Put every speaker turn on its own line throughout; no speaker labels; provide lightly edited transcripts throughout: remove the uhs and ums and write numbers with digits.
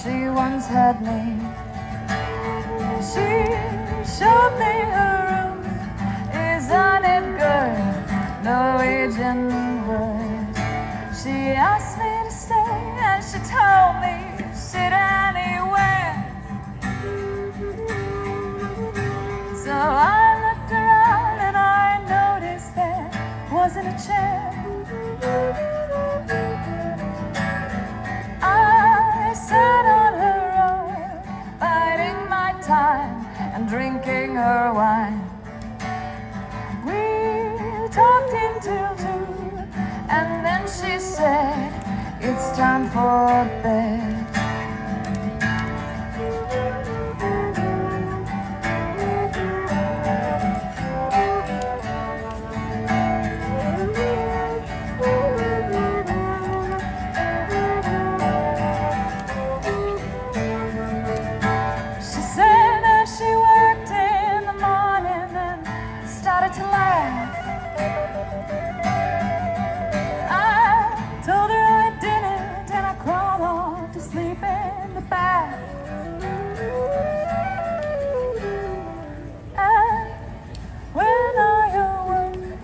she once had me. She showed me her room. Isn't it good? Norwegian words. She asked me to stay and she told me sit anywhere. So I looked around and I noticed there wasn't a chair. I sat on her arm, biding my time and drinking her wine. We talked until 2, and then she said, it's time for bed. She said that she worked in the morning and started to laugh. I told her I didn't, and I crawled off to sleep in the bath. And when I awoke,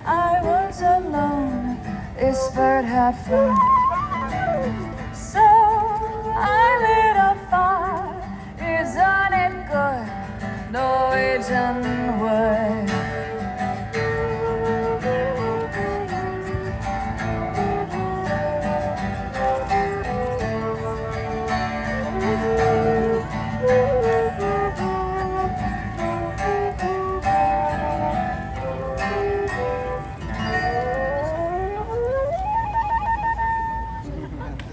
I was alone. This bird had flown. So I lit a fire. Isn't it good? Norwegian